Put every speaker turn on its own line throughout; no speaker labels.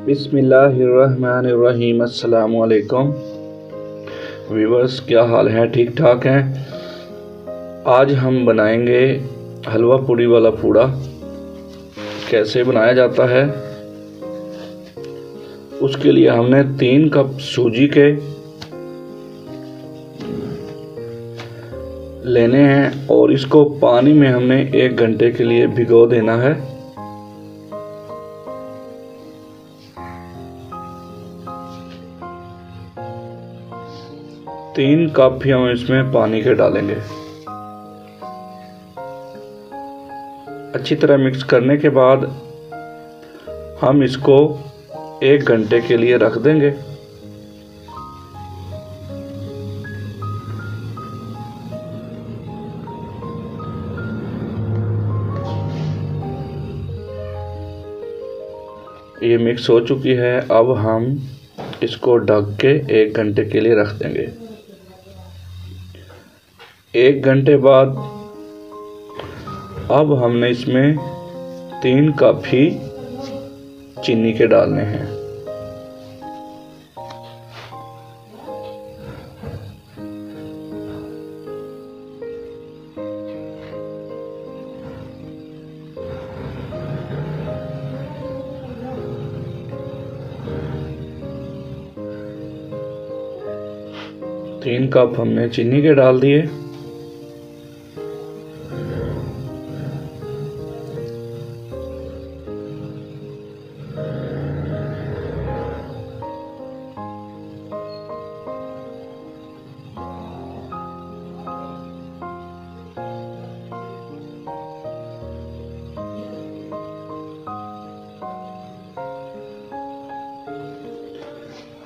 बिस्मिल्लाहिर्रहमानिर्रहीम। अस्सलामु अलैकुम व्यूअर्स, क्या हाल है? ठीक ठाक हैं? आज हम बनाएंगे हलवा पूड़ी वाला पूड़ा। कैसे बनाया जाता है, उसके लिए हमने 3 कप सूजी के लेने हैं और इसको पानी में हमने 1 घंटे के लिए भिगो देना है। तीन कप ही हम इसमें पानी के डालेंगे। अच्छी तरह मिक्स करने के बाद हम इसको 1 घंटे के लिए रख देंगे। ये मिक्स हो चुकी है। अब हम इसको ढक के 1 घंटे के लिए रख देंगे। 1 घंटे बाद अब हमने इसमें 3 कप ही चीनी के डालने हैं। तीन कप हमने चीनी के डाल दिए।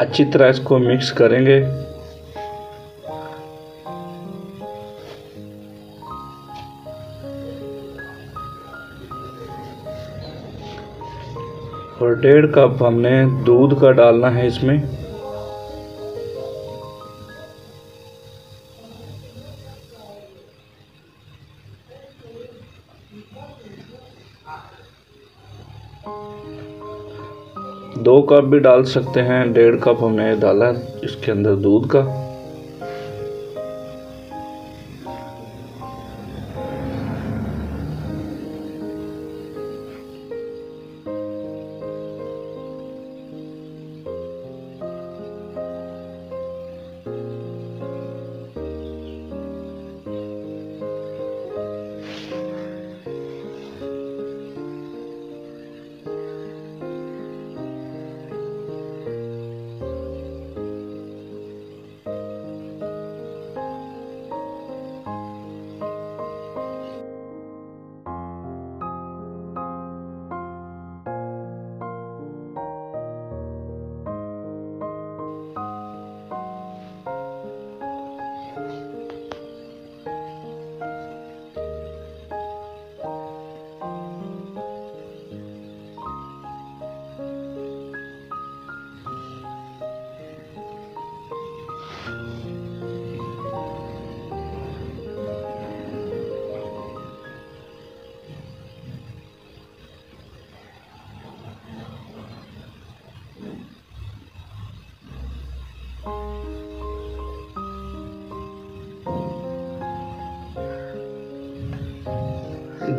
अच्छी तरह इसको मिक्स करेंगे। और 1.5 कप हमने दूध का डालना है इसमें। दो कप भी डाल सकते हैं। 1.5 कप हमने डाला इसके अंदर दूध का।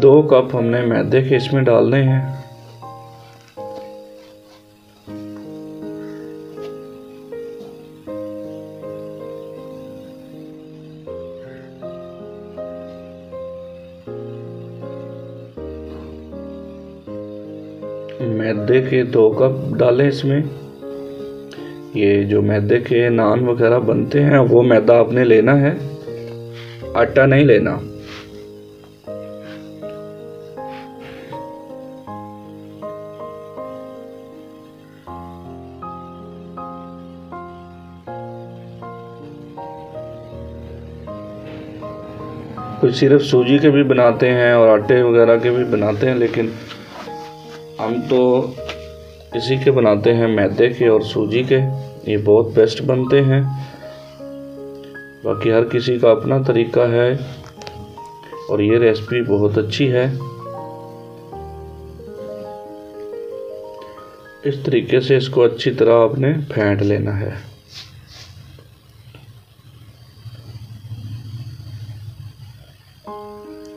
दो कप हमने मैदे के इसमें डालने हैं। मैदे के 2 कप डालें इसमें। ये जो मैदे के नान वगैरह बनते हैं वो मैदा आपने लेना है, आटा नहीं लेना। कुछ सिर्फ सूजी के भी बनाते हैं और आटे वगैरह के भी बनाते हैं, लेकिन हम तो इसी के बनाते हैं, मैदे के और सूजी के। ये बहुत बेस्ट बनते हैं। बाकी हर किसी का अपना तरीका है और ये रेसिपी बहुत अच्छी है। इस तरीके से इसको अच्छी तरह आपने फेंट लेना है।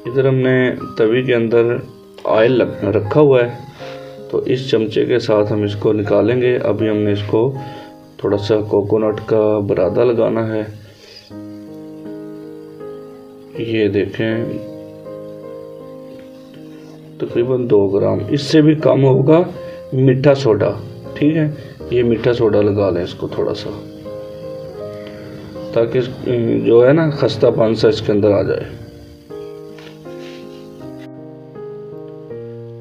इधर हमने तवी के अंदर ऑयल रखा हुआ है, तो इस चमचे के साथ हम इसको निकालेंगे। अभी हमने इसको थोड़ा सा कोकोनट का बुरादा लगाना है। ये देखें, तकरीबन 2 ग्राम, इससे भी कम होगा मीठा सोडा। ठीक है, ये मीठा सोडा लगा लें इसको थोड़ा सा, ताकि जो है ना खस्तापन सा इसके अंदर आ जाए।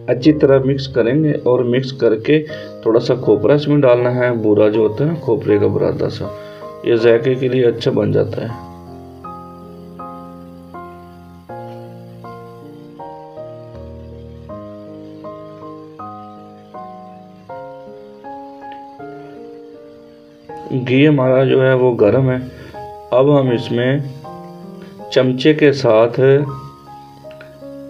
अच्छी तरह मिक्स करेंगे और मिक्स करके थोड़ा सा खोपरा इसमें डालना है, बूरा जो होता है ना खोपरे का बुरादा सा, ये जायके के लिए अच्छा बन जाता है। घी हमारा जो है वो गर्म है। अब हम इसमें चमचे के साथ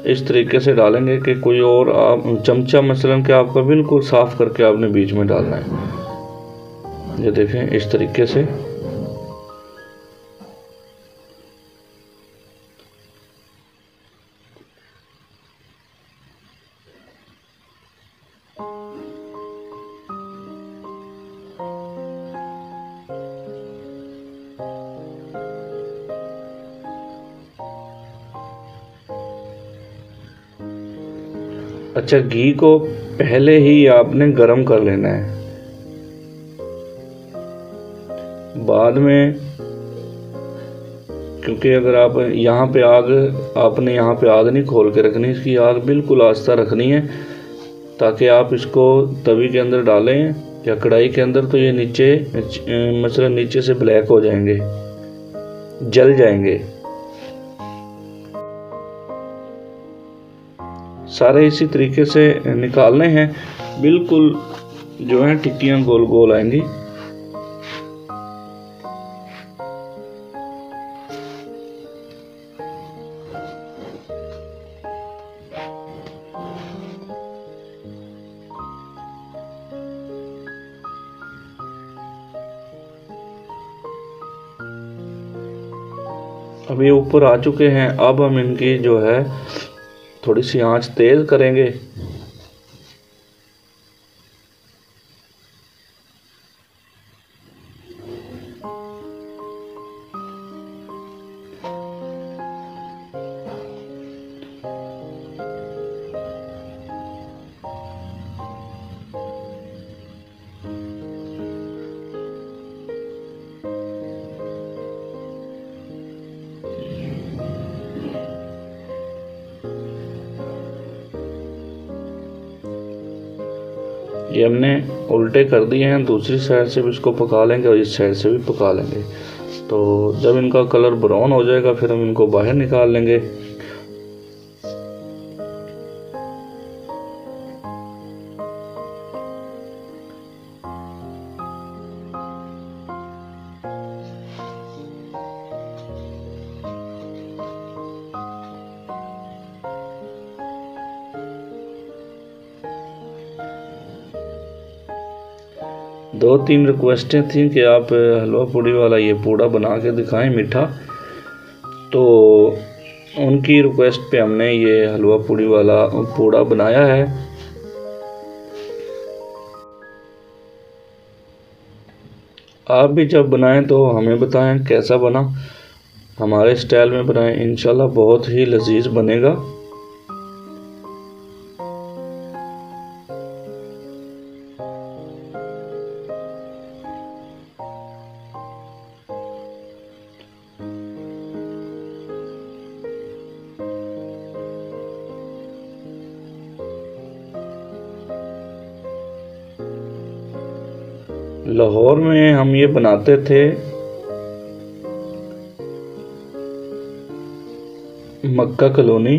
इस तरीके से डालेंगे कि कोई और आप चमचा मसलन कि आपका बिल्कुल साफ करके आपने बीच में डालना है। ये देखें इस तरीके से। अच्छा, घी को पहले ही आपने गरम कर लेना है, बाद में, क्योंकि अगर आप यहाँ पे आपने यहाँ पे आग नहीं खोल के रखनी, इसकी आग बिल्कुल आस्था रखनी है, ताकि आप इसको तवी के अंदर डालें या कढ़ाई के अंदर तो ये नीचे मसलन नीचे से ब्लैक हो जाएंगे, जल जाएंगे। सारे इसी तरीके से निकालने हैं, बिल्कुल जो है टिक्कियाँ गोल गोल आएंगी। अब ये ऊपर आ चुके हैं। अब हम इनकी जो है थोड़ी सी आंच तेज करेंगे। ये हमने उल्टे कर दिए हैं, दूसरी साइड से भी इसको पका लेंगे और इस साइड से भी पका लेंगे। तो जब इनका कलर ब्राउन हो जाएगा फिर हम इनको बाहर निकाल लेंगे। दो तीन रिक्वेस्टें थी कि आप हलवा पूड़ी वाला ये पूड़ा बना के दिखाएं मीठा, तो उनकी रिक्वेस्ट पे हमने ये हलवा पूड़ी वाला पूड़ा बनाया है। आप भी जब बनाएं तो हमें बताएं कैसा बना, हमारे स्टाइल में बनाएं, इंशाल्लाह बहुत ही लजीज बनेगा। लाहौर में हम ये बनाते थे, मक्का कॉलोनी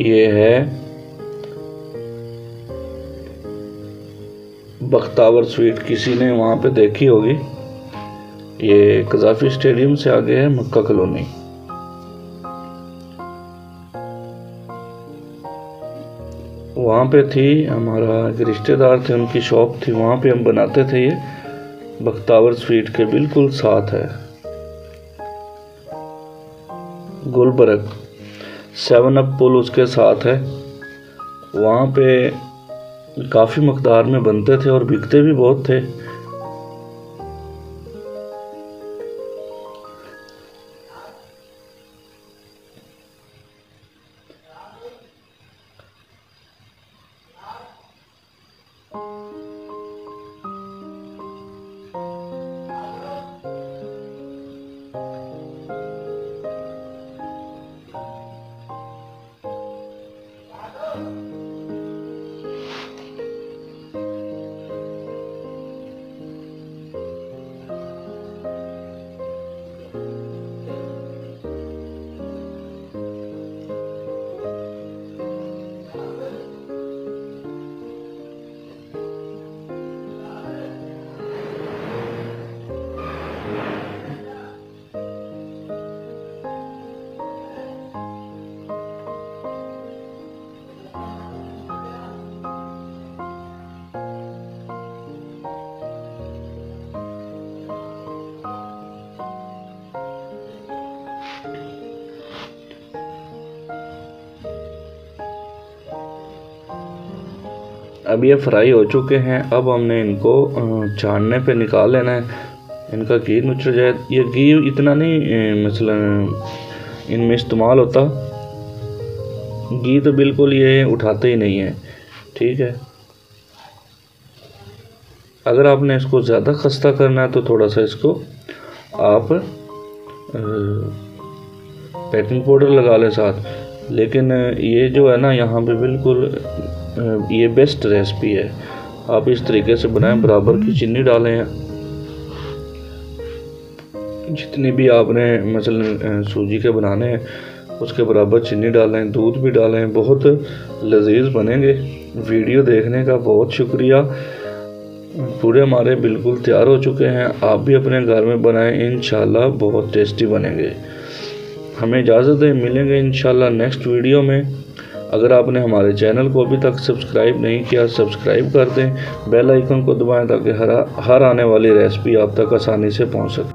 ये है, बख्तावर स्वीट किसी ने वहाँ पे देखी होगी, ये कज़ाफी स्टेडियम से आगे है मक्का कॉलोनी। वहाँ पे थी हमारा एक रिश्तेदार थे, उनकी शॉप थी, वहाँ पे हम बनाते थे। ये बख्तावर स्वीट के बिल्कुल साथ है गुलबर्ग 7 अप पुल उसके साथ है। वहाँ पे काफ़ी मकदार में बनते थे और बिकते भी बहुत थे। अब ये फ्राई हो चुके हैं। अब हमने इनको छानने पे निकाल लेना है। इनका घी नुचड़ जाए। ये घी इतना नहीं मसलन इनमें इस्तेमाल होता, घी तो बिल्कुल ये उठाते ही नहीं है, ठीक है। अगर आपने इसको ज़्यादा खस्ता करना है तो थोड़ा सा इसको आप बेकिंग पाउडर लगा लें साथ। लेकिन ये जो है ना, यहाँ पे बिल्कुल ये बेस्ट रेसिपी है। आप इस तरीके से बनाएं। बराबर की चीनी डालें, जितनी भी आपने मसलन सूजी के बनाने हैं उसके बराबर चीनी डालें, दूध भी डालें। बहुत लजीज बनेंगे। वीडियो देखने का बहुत शुक्रिया। पूरे हमारे बिल्कुल तैयार हो चुके हैं। आप भी अपने घर में बनाएं, इंशाल्लाह बहुत टेस्टी बनेंगे। हमें इजाज़त है, मिलेंगे इंशाल्लाह नेक्स्ट वीडियो में। अगर आपने हमारे चैनल को अभी तक सब्सक्राइब नहीं किया, सब्सक्राइब कर दें, बेल आइकन को दबाएं ताकि हर आने वाली रेसिपी आप तक आसानी से पहुंच सके।